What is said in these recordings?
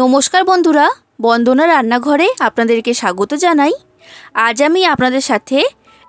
নমস্কার বন্ধুরা, বন্দনা রান্নাঘরে আপনাদেরকে স্বাগত জানাই। আজ আমি আপনাদের সাথে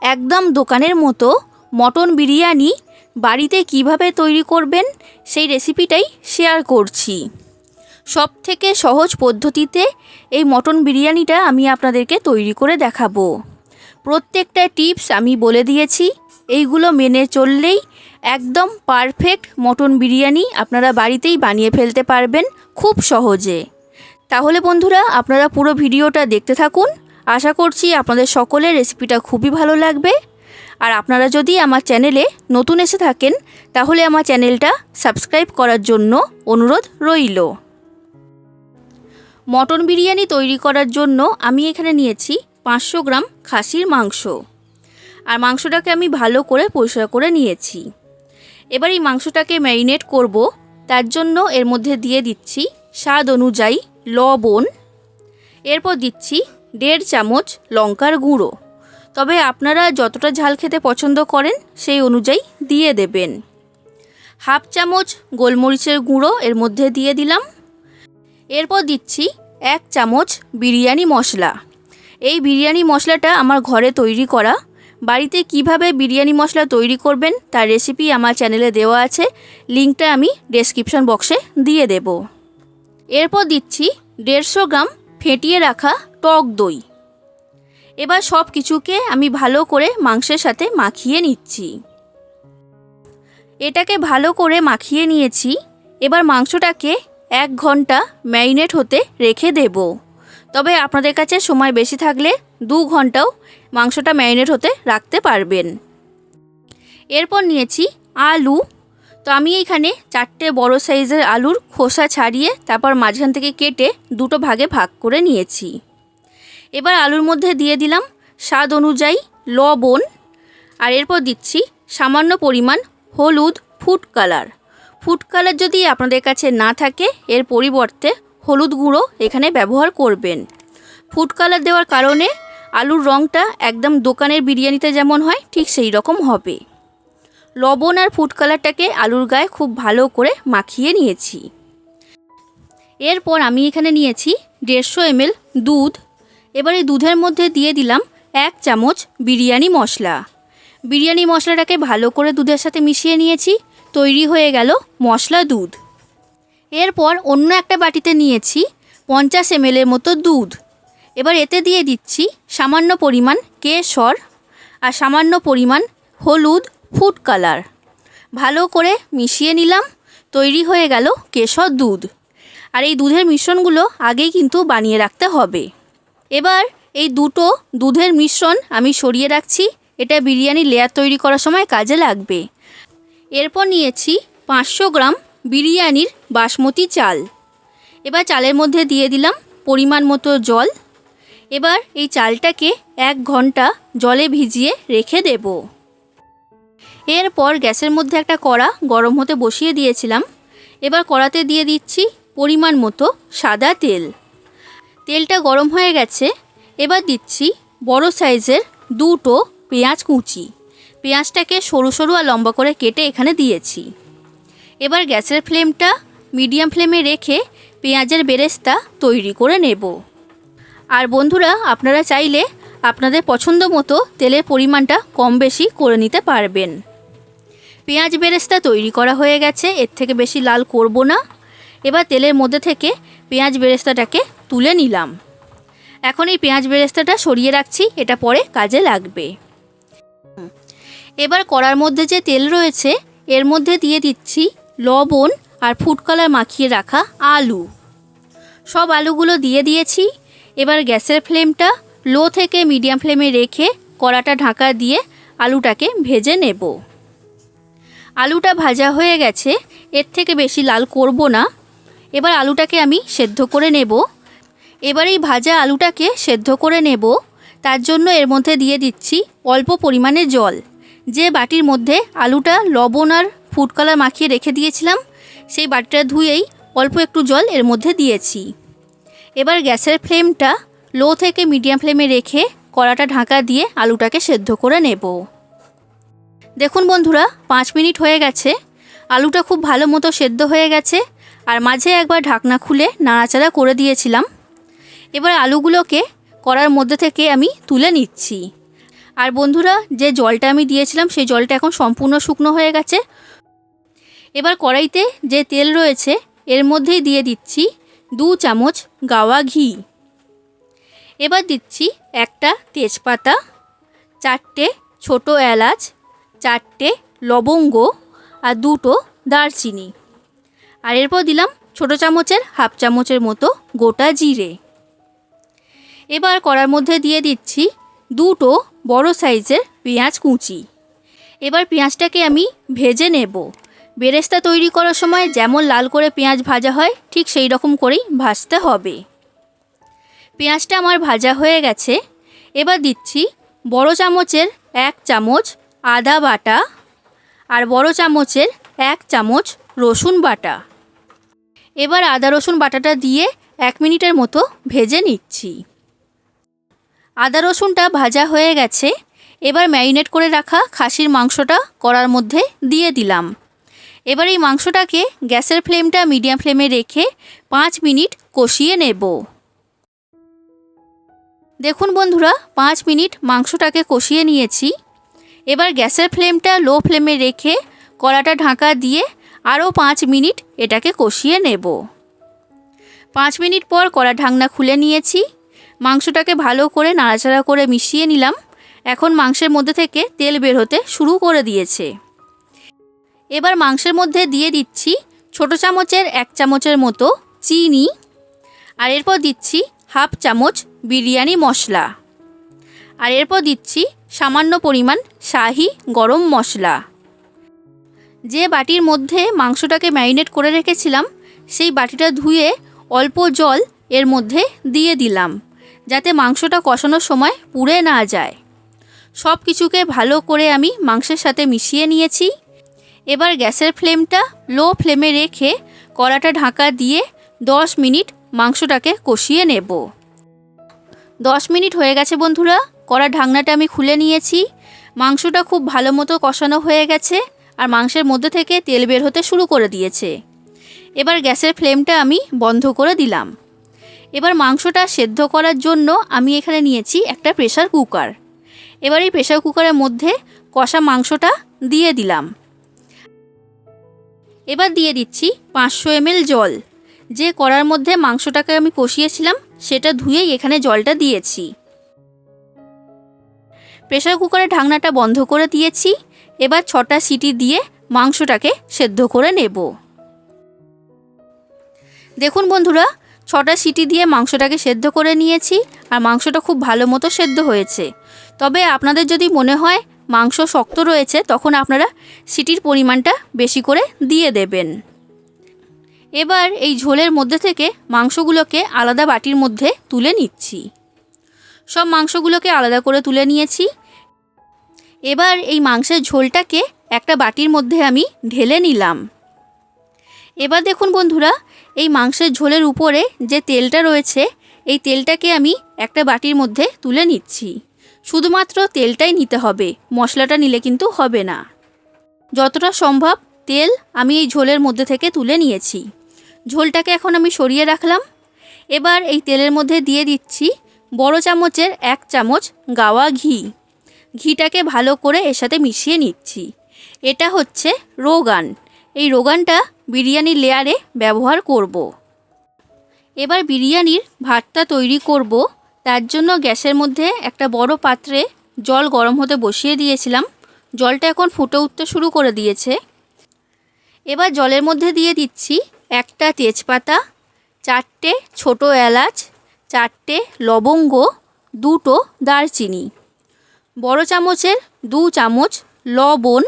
একদম দোকানের মতো মটন বিরিয়ানি বাড়িতে কিভাবে তৈরি করবেন সেই রেসিপিটাই শেয়ার করছি। সবথেকে সহজ পদ্ধতিতে এই মটন বিরিয়ানিটা আমি আপনাদেরকে তৈরি করে দেখাবো। প্রত্যেকটা টিপস আমি বলে দিয়েছি, এইগুলো মেনে চললেই একদম পারফেক্ট মটন বিরিয়ানি আপনারা বাড়িতেই বানিয়ে ফেলতে পারবেন খুব সহজে। তাহলে বন্ধুরা, আপনারা পুরো ভিডিওটা দেখতে থাকুন। আশা করছি আপনাদের সকলের রেসিপিটা খুবই ভালো লাগবে। আর আপনারা যদি আমার চ্যানেলে নতুন এসে থাকেন তাহলে আমার চ্যানেলটা সাবস্ক্রাইব করার জন্য অনুরোধ রইল। মটন বিরিয়ানি তৈরি করার জন্য আমি এখানে নিয়েছি 500 গ্রাম খাসির মাংস। আর মাংসটাকে আমি ভালো করে পরিষ্কার করে নিয়েছি। এবার এই মাংসটাকে ম্যারিনেট করব, তার জন্য এর মধ্যে দিয়ে দিচ্ছি স্বাদ অনুযায়ী লবণ। এরপর দিচ্ছি 1.5 চামচ লঙ্কার গুঁড়ো, তবে আপনারা যতটা ঝাল খেতে পছন্দ করেন সেই অনুযায়ী দিয়ে দেবেন। 1/2 চামচ গোলমরিচের গুঁড়ো এর মধ্যে দিয়ে দিলাম। এরপর দিচ্ছি 1 চামচ বিরিয়ানি মশলা। এই বিরিয়ানি মশলাটা আমার ঘরে তৈরি করা। বাড়িতে কিভাবে বিরিয়ানি মশলা তৈরি করবেন তার রেসিপি আমার চ্যানেলে দেওয়া আছে, লিঙ্কটা আমি ডেসক্রিপশন বক্সে দিয়ে দেব। এরপর দিচ্ছি 150 গ্রাম ফেটিয়ে রাখা টক দই। এবার সব কিছুকে আমি ভালো করে মাংসের সাথে মাখিয়ে নিচ্ছি। এটাকে ভালো করে মাখিয়ে নিয়েছি। এবার মাংসটাকে 1 ঘন্টা ম্যারিনেট হতে রেখে দেব। তবে আপনাদের কাছে সময় বেশি থাকলে 2 ঘন্টাও মাংসটা ম্যারিনেট হতে রাখতে পারবেন। এরপর নিয়েছি আলু। তো আমি এখানে 4টে বড় সাইজের আলুর খোসা ছাড়িয়ে তারপর মাঝখান থেকে কেটে 2টো ভাগে ভাগ করে নিয়েছি। এবার আলুর মধ্যে দিয়ে দিলাম স্বাদ অনুযায়ী লবণ। আর এরপর দিচ্ছি সামান্য পরিমাণ হলুদ ফুড কালার। ফুড কালার যদি আপনাদের কাছে না থাকে এর পরিবর্তে হলুদ গুঁড়ো এখানে ব্যবহার করবেন। ফুড কালার দেওয়ার কারণে আলুর রঙটা একদম দোকানের বিরিয়ানিতে যেমন হয় ঠিক সেই রকম হবে। লবণ আর ফুড কালারটাকে আলুর গায়ে খুব ভালো করে মাখিয়ে নিয়েছি। এরপর আমি এখানে নিয়েছি 150 ml দুধ। এবার এই দুধের মধ্যে দিয়ে দিলাম 1 চামচ বিরিয়ানি মশলা। বিরিয়ানি মশলাটাকে ভালো করে দুধের সাথে মিশিয়ে নিয়েছি। তৈরি হয়ে গেল মশলা দুধ। এরপর অন্য একটা বাটিতে নিয়েছি 50 ml এর মতো দুধ। এবার এতে দিয়ে দিচ্ছি সামান্য পরিমাণ কেশর আর সামান্য পরিমাণ হলুদ ফুড কালার। ভালো করে মিশিয়ে নিলাম। তৈরি হয়ে গেল কেশর দুধ। আর এই দুধের মিশ্রণগুলো আগেই কিন্তু বানিয়ে রাখতে হবে। এবার এই দুটো দুধের মিশ্রণ আমি সরিয়ে রাখছি, এটা বিরিয়ানি লেয়ার তৈরি করার সময় কাজে লাগবে। এরপর নিয়েছি 500 গ্রাম বিরিয়ানির বাসমতি চাল। এবার চালের মধ্যে দিয়ে দিলাম পরিমাণ মতো জল। এবার এই চালটাকে 1 ঘন্টা জলে ভিজিয়ে রেখে দেব। এরপর গ্যাসের মধ্যে একটা কড়া গরম হতে বসিয়ে দিয়েছিলাম। এবার কড়াতে দিয়ে দিচ্ছি পরিমাণ মতো সাদা তেল। তেলটা গরম হয়ে গেছে। এবার দিচ্ছি বড় সাইজের 2টো পেঁয়াজ কুচি। পেঁয়াজটাকে সরু সরু আর লম্বা করে কেটে এখানে দিয়েছি। এবার গ্যাসের ফ্লেমটা মিডিয়াম ফ্লেমে রেখে পেঁয়াজের বেরেস্তা তৈরি করে নেব। আর বন্ধুরা, আপনারা চাইলে আপনাদের পছন্দ মতো তেলের পরিমাণটা কম বেশি করে নিতে পারবেন। পেঁয়াজ বেরেস্তা তৈরি করা হয়ে গেছে, এর থেকে বেশি লাল করব না। এবার তেলের মধ্যে থেকে পেঁয়াজ বেরেস্তাটাকে তুলে নিলাম। এখন এই পেঁয়াজ বেরেস্তাটা সরিয়ে রাখছি, এটা পরে কাজে লাগবে। এবার কড়ার মধ্যে যে তেল রয়েছে এর মধ্যে দিয়ে দিচ্ছি লবণ আর ফুড কালার মাখিয়ে রাখা আলু। সব আলুগুলো দিয়ে দিয়েছি। এবার গ্যাসের ফ্লেমটা লো থেকে মিডিয়াম ফ্লেমে রেখে কড়াটা ঢাকা দিয়ে আলুটাকে ভেজে নেব। আলুটা ভাজা হয়ে গেছে, এর থেকে বেশি লাল করব না। এবার আলুটাকে আমি সেদ্ধ করে নেব। এবার এই ভাজা আলুটাকে সেদ্ধ করে নেব, তার জন্য এর মধ্যে দিয়ে দিচ্ছি অল্প পরিমাণে জল। যে বাটির মধ্যে আলুটা লবণ আর ফুড কালার মাখিয়ে রেখে দিয়েছিলাম সেই বাটিটা ধুয়েই অল্প একটু জল এর মধ্যে দিয়েছি। এবার গ্যাসের ফ্লেমটা লো থেকে মিডিয়াম ফ্লেমে রেখে কড়াটা ঢাকা দিয়ে আলুটাকে সেদ্ধ করে নেব। দেখুন বন্ধুরা, 5 মিনিট হয়ে গেছে। আলুটা খুব ভালো মতো সেদ্ধ হয়ে গেছে আর মাঝে একবার ঢাকনা খুলে নাড়াচাড়া করে দিয়েছিলাম। এবার আলুগুলোকে কড়ার মধ্যে থেকে আমি তুলে নিচ্ছি। আর বন্ধুরা, যে জলটা আমি দিয়েছিলাম সেই জলটা এখন সম্পূর্ণ শুকনো হয়ে গেছে। এবার কড়াইতে যে তেল রয়েছে এর মধ্যেই দিয়ে দিচ্ছি 2 চামচ গাওয়া ঘি। এবার দিচ্ছি একটা তেজপাতা, 4টে ছোট এলাচ, 4টে লবঙ্গ আর 2টো দারচিনি। আর এরপর দিলাম ছোটো চামচের হাফ চামচের মতো গোটা জিরে। এবার কড়ার মধ্যে দিয়ে দিচ্ছি 2টো বড় সাইজের পেঁয়াজ কুচি। এবার পেঁয়াজটাকে আমি ভেজে নেব। বেরেস্তা তৈরি করার সময় যেমন লাল করে পেঁয়াজ ভাজা হয় ঠিক সেই রকম করেই ভাজতে হবে। পেঁয়াজটা আমার ভাজা হয়ে গেছে। এবার দিচ্ছি বড় চামচের 1 চামচ আদা বাটা আর বড় চামচের 1 চামচ রসুন বাটা। এবার আদা রসুন বাটাটা দিয়ে 1 মিনিটের মতো ভেজে নিচ্ছি। আদা রসুনটা ভাজা হয়ে গেছে। এবার ম্যারিনেট করে রাখা খাসির মাংসটা কড়ার মধ্যে দিয়ে দিলাম। এবার এই মাংসটাকে গ্যাসের ফ্লেমটা মিডিয়াম ফ্লেমে রেখে 5 মিনিট কষিয়ে নেব। দেখুন বন্ধুরা, 5 মিনিট মাংসটাকে কষিয়ে নিয়েছি। এবার গ্যাসের ফ্লেমটা লো ফ্লেমে রেখে কড়াটা ঢাকা দিয়ে আরও 5 মিনিট এটাকে কষিয়ে নেব। 5 মিনিট পর কড়া ঢাকনা খুলে নিয়েছি। মাংসটাকে ভালো করে নাড়াচাড়া করে মিশিয়ে নিলাম। এখন মাংসের মধ্যে থেকে তেল বের হতে শুরু করে দিয়েছে। এবার মাংসের মধ্যে দিয়ে দিচ্ছি ছোটো চামচের 1 চামচের মতো চিনি। আর এরপর দিচ্ছি হাফ চামচ বিরিয়ানি মশলা। আর এরপর দিচ্ছি সামান্য পরিমাণ শাহি গরম মশলা। যে বাটির মধ্যে মাংসটাকে ম্যারিনেট করে রেখেছিলাম সেই বাটিটা ধুয়ে অল্প জল এর মধ্যে দিয়ে দিলাম, যাতে মাংসটা কষানোর সময় পুড়ে না যায়। সব কিছুকে ভালো করে আমি মাংসের সাথে মিশিয়ে নিয়েছি। এবার গ্যাসের ফ্লেমটা লো ফ্লেমে রেখে কড়াটা ঢাকা দিয়ে 10 মিনিট মাংসটাকে কষিয়ে নেব। 10 মিনিট হয়ে গেছে বন্ধুরা। কড়ার ঢাকনাটা আমি খুলে নিয়েছি। মাংসটা খুব ভালো মতো কষানো হয়ে গেছে আর মাংসের মধ্যে থেকে তেল বের হতে শুরু করে দিয়েছে। এবার গ্যাসের ফ্লেমটা আমি বন্ধ করে দিলাম। এবার মাংসটা সেদ্ধ করার জন্য আমি এখানে নিয়েছি একটা প্রেসার কুকার। এবার এই প্রেসার কুকারের মধ্যে কষা মাংসটা দিয়ে দিলাম। এবার দিয়ে দিচ্ছি 500 ml জল। যে কড়ার মধ্যে মাংসটাকে আমি কষিয়েছিলাম সেটা ধুয়েই এখানে জলটা দিয়েছি। প্রেসার কুকারের ঢাকনাটা বন্ধ করে দিয়েছি। এবার 6টা সিটি দিয়ে মাংসটাকে সেদ্ধ করে নেব। দেখুন বন্ধুরা, 6টা সিটি দিয়ে মাংসটাকে সেদ্ধ করে নিয়েছি আর মাংসটা খুব ভালো মতো সেদ্ধ হয়েছে। তবে আপনাদের যদি মনে হয় মাংস শক্ত রয়েছে তখন আপনারা সিটির পরিমাণটা বেশি করে দিয়ে দেবেন। এবার এই ঝোলের মধ্যে থেকে মাংসগুলোকে আলাদা বাটির মধ্যে তুলে নিচ্ছি। সব মাংসগুলোকে আলাদা করে তুলে নিয়েছি। এবার এই মাংসের ঝোলটাকে একটা বাটির মধ্যে আমি ঢেলে নিলাম। এবার দেখুন বন্ধুরা, এই মাংসের ঝোলের উপরে যে তেলটা রয়েছে এই তেলটাকে আমি একটা বাটির মধ্যে তুলে নিচ্ছি। শুধুমাত্র তেলটাই নিতে হবে, মশলাটা নিলে কিন্তু হবে না। যতটা সম্ভব তেল আমি এই ঝোলের মধ্যে থেকে তুলে নিয়েছি। ঝোলটাকে এখন আমি সরিয়ে রাখলাম। এবার এই তেলের মধ্যে দিয়ে দিচ্ছি বড় চামচের 1 চামচ গাওয়া ঘি। ঘিটাকে ভালো করে এর সাথে মিশিয়ে নিচ্ছি। এটা হচ্ছে রোগান। এই রোগানটা বিরিয়ানির লেয়ারে ব্যবহার করব। এবার বিরিয়ানির ভাতটা তৈরি করব। তার জন্য গ্যাসের মধ্যে একটা বড় পাত্রে জল গরম হতে বসিয়ে দিয়েছিলাম। জলটা এখন ফুটে উঠতে শুরু করে দিয়েছে। এবার জলের মধ্যে দিয়ে দিচ্ছি একটা তেজপাতা, 4টে ছোট এলাচ, 4টে লবঙ্গ, 2টো দারচিনি, বড় চামচের 2 চামচ লবণ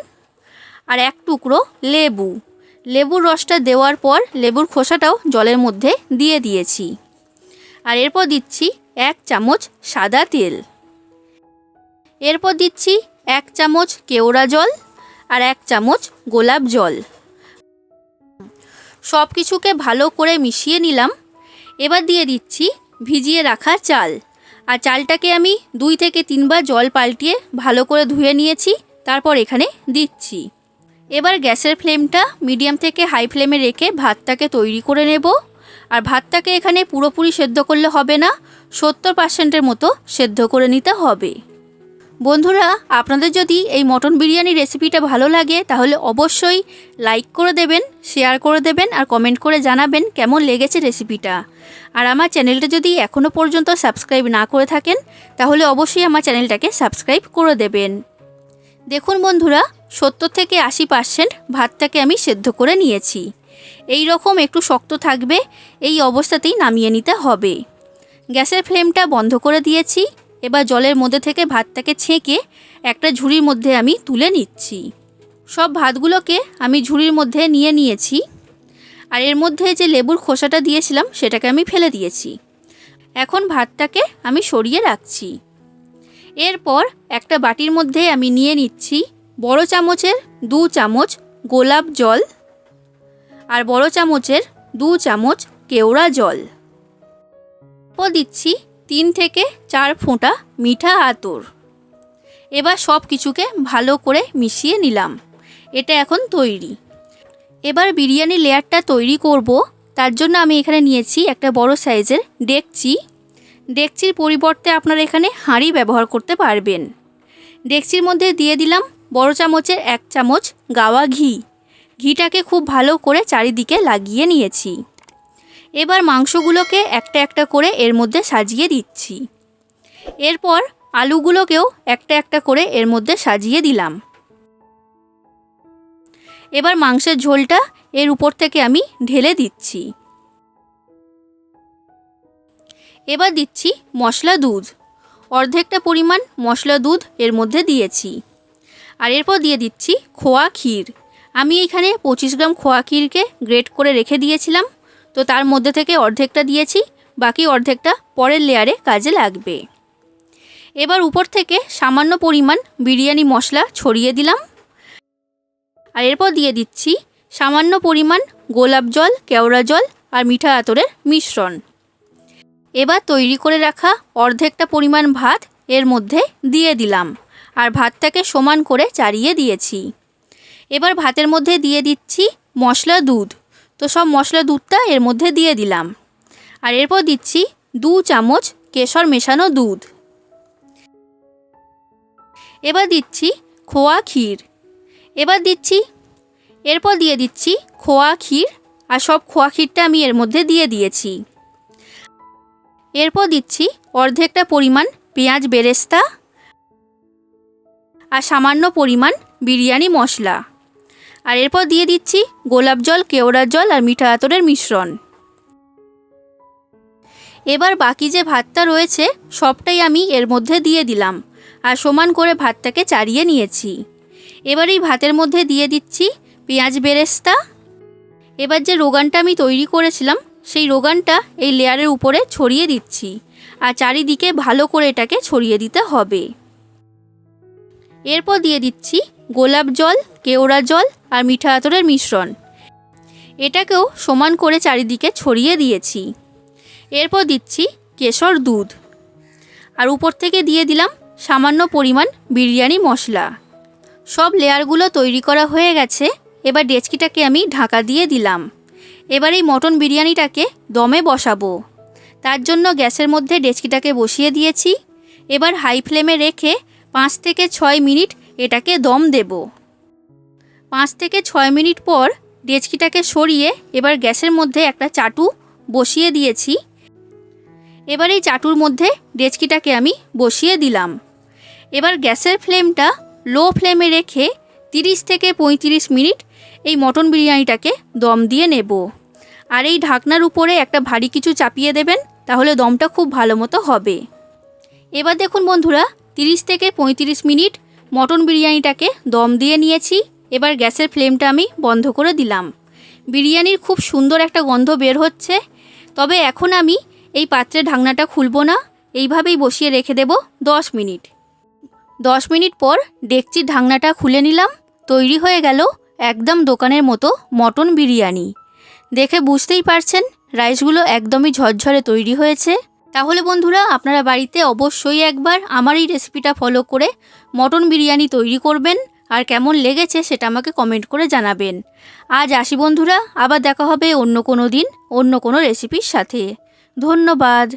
আর 1 টুকরো লেবু। লেবুর রসটা দেওয়ার পর লেবুর খোসাটাও জলের মধ্যে দিয়ে দিয়েছি। আর এরপর দিচ্ছি 1 চামচ সাদা তেল। এরপর দিচ্ছি 1 চামচ কেওড়া জল আর 1 চামচ গোলাপ জল। সব কিছুকে ভালো করে মিশিয়ে নিলাম। এবার দিয়ে দিচ্ছি ভিজিয়ে রাখা চাল। আর চালটাকে আমি 2 থেকে 3 বার জল পাল্টিয়ে ভালো করে ধুয়ে নিয়েছি, তারপর এখানে দিচ্ছি। এবার গ্যাসের ফ্লেমটা মিডিয়াম থেকে হাই ফ্লেমে রেখে ভাতটাকে তৈরি করে নেব। আর ভাতটাকে এখানে পুরোপুরি সেদ্ধ করলে হবে না, 70% মতো সেদ্ধ করে নিতে হবে। বন্ধুরা, আপনাদের যদি এই মটন বিরিয়ানি রেসিপিটা ভালো লাগে তাহলে অবশ্যই লাইক করে দেবেন, শেয়ার করে দেবেন আর কমেন্ট করে জানাবেন কেমন লেগেছে রেসিপিটা। আর আমার চ্যানেলটা যদি এখনও পর্যন্ত সাবস্ক্রাইব না করে থাকেন তাহলে অবশ্যই আমার চ্যানেলটাকে সাবস্ক্রাইব করে দেবেন। দেখুন বন্ধুরা, 70 থেকে 80% ভাতটাকে আমি সেদ্ধ করে নিয়েছি। এই রকম একটু শক্ত থাকবে, এই অবস্থাতেই নামিয়ে নিতে হবে। গ্যাসের ফ্লেমটা বন্ধ করে দিয়েছি। এবার জলের মধ্যে থেকে ভাতটাকে ছেঁকে একটা ঝুড়ির মধ্যে আমি তুলে নিচ্ছি। সব ভাতগুলোকে আমি ঝুড়ির মধ্যে নিয়ে নিয়েছি। আর এর মধ্যে যে লেবুর খোসাটা দিয়েছিলাম সেটাকে আমি ফেলে দিয়েছি। এখন ভাতটাকে আমি সরিয়ে রাখছি। এরপর একটা বাটির মধ্যে আমি নিয়ে নিচ্ছি বড় চামচের 2 চামচ গোলাপ জল আর বড় চামচের 2 চামচ কেওড়া জল। ও দিচ্ছি 3 থেকে 4 ফোঁটা মিঠা আতর। এবার সব কিছুকে ভালো করে মিশিয়ে নিলাম। এটা এখন তৈরি। এবার বিরিয়ানি লেয়ারটা তৈরি করব। তার জন্য আমি এখানে নিয়েছি একটা বড় সাইজের ডেকচি। ডেকচির পরিবর্তে আপনারা এখানে হাঁড়ি ব্যবহার করতে পারবেন। ডেকচির মধ্যে দিয়ে দিলাম বড় চামচের 1 চামচ গাওয়া ঘি। ঘিটাকে খুব ভালো করে চারিদিকে লাগিয়ে নিয়েছি। এবার মাংসগুলোকে একটা একটা করে এর মধ্যে সাজিয়ে দিচ্ছি। এরপর আলুগুলোকেও একটা একটা করে এর মধ্যে সাজিয়ে দিলাম। এবার মাংসের ঝোলটা এর উপর থেকে আমি ঢেলে দিচ্ছি। এবার দিচ্ছি মশলা দুধ। অর্ধেকটা পরিমাণ মশলা দুধ এর মধ্যে দিয়েছি। আর এরপর দিয়ে দিচ্ছি খোয়া ক্ষীর। আমি এখানে 25 গ্রাম খোয়া ক্ষীরকে গ্রেট করে রেখে দিয়েছিলাম, তো তার মধ্যে থেকে অর্ধেকটা দিয়েছি, বাকি অর্ধেকটা পরের লেয়ারে কাজে লাগবে। এবার উপর থেকে সামান্য পরিমাণ বিরিয়ানি মশলা ছড়িয়ে দিলাম। আর এরপর দিয়ে দিচ্ছি সামান্য পরিমাণ গোলাপ জল, কেওড়া জল আর মিঠা আতরের মিশ্রণ। এবার তৈরি করে রাখা অর্ধেকটা পরিমাণ ভাত এর মধ্যে দিয়ে দিলাম আর ভাতটাকে সমান করে চাড়িয়ে দিয়েছি। এবার ভাতের মধ্যে দিয়ে দিচ্ছি মশলা দুধ। তো সব মশলা দুধটা এর মধ্যে দিয়ে দিলাম। আর এরপর দিচ্ছি 2 চামচ কেশর মেশানো দুধ। এবার দিচ্ছি খোয়া ক্ষীর। এরপর দিয়ে দিচ্ছি খোয়া ক্ষীর আর সব খোয়া ক্ষীরটা আমি এর মধ্যে দিয়ে দিয়েছি। এরপর দিচ্ছি অর্ধেকটা পরিমাণ পেঁয়াজ বেরেস্তা আর সামান্য পরিমাণ বিরিয়ানি মশলা। আর এরপর দিয়ে দিচ্ছি গোলাপ জল, কেওড়ার জল আর মিঠা আতরের মিশ্রণ। এবার বাকি যে ভাতটা রয়েছে সবটাই আমি এর মধ্যে দিয়ে দিলাম আর সমান করে ভাতটাকে চাড়িয়ে নিয়েছি। এবার এই ভাতের মধ্যে দিয়ে দিচ্ছি পেঁয়াজ বেরেস্তা। এবার যে রোগানটা আমি তৈরি করেছিলাম সেই রোগানটা এই লেয়ারের উপরে ছড়িয়ে দিচ্ছি আর চারিদিকে ভালো করে এটাকে ছড়িয়ে দিতে হবে। এরপর দিয়ে দিচ্ছি গোলাপ জল, কেওড়া জল আর মিঠা আতরের মিশ্রণ। এটাকেও সমান করে চারিদিকে ছড়িয়ে দিয়েছি। এরপর দিচ্ছি কেশর দুধ আর উপর থেকে দিয়ে দিলাম সামান্য পরিমাণ বিরিয়ানি মশলা। সব লেয়ারগুলো তৈরি করা হয়ে গেছে। এবার ডেচকিটাকে আমি ঢাকা দিয়ে দিলাম। এবার এই মটন বিরিয়ানিটাকে দমে বসাবো। তার জন্য গ্যাসের মধ্যে ডেচকিটাকে বসিয়ে দিয়েছি। এবার হাই ফ্লেমে রেখে 5 থেকে 6 মিনিট এটাকে দম দেব। 5 থেকে 6 মিনিট পর ডেচকিটাকে সরিয়ে এবার গ্যাসের মধ্যে একটা চাটু বসিয়ে দিয়েছি। এবার এই চাটুর মধ্যে ডেচকিটাকে আমি বসিয়ে দিলাম। এবার গ্যাসের ফ্লেমটা লো ফ্লেমে রেখে 30 থেকে 35 মিনিট এই মটন বিরিয়ানিটাকে দম দিয়ে নেব। আর এই ঢাকনার উপরে একটা ভারী কিছু চাপিয়ে দেবেন, তাহলে দমটা খুব ভালো মতো হবে। এবার দেখুন বন্ধুরা, 30 থেকে 35 মিনিট মটন বিরিয়ানিটাকে দম দিয়ে নিয়েছি। এবার গ্যাসের ফ্লেমটা আমি বন্ধ করে দিলাম। বিরিয়ানির খুব সুন্দর একটা গন্ধ বের হচ্ছে। তবে এখন আমি এই পাত্রের ঢাকনাটা খুলব না, এইভাবেই বসিয়ে রেখে দেব 10 মিনিট। 10 মিনিট পর ডেকচির ঢাকনাটা খুলে নিলাম। তৈরি হয়ে গেল একদম দোকানের মতো মটন বিরিয়ানি। দেখে বুঝতেই পারছেন রাইসগুলো একদমই ঝরঝরে তৈরি হয়েছে। তাহলে বন্ধুরা, আপনারা বাড়িতে অবশ্যই একবার আমার এই রেসিপিটা ফলো করে মটন বিরিয়ানি তৈরি করবেন আর কেমন লেগেছে সেটা আমাকে কমেন্ট করে জানাবেন। আজ আসি বন্ধুরা, আবার দেখা হবে অন্য কোনো দিন অন্য কোনো রেসিপির সাথে। ধন্যবাদ।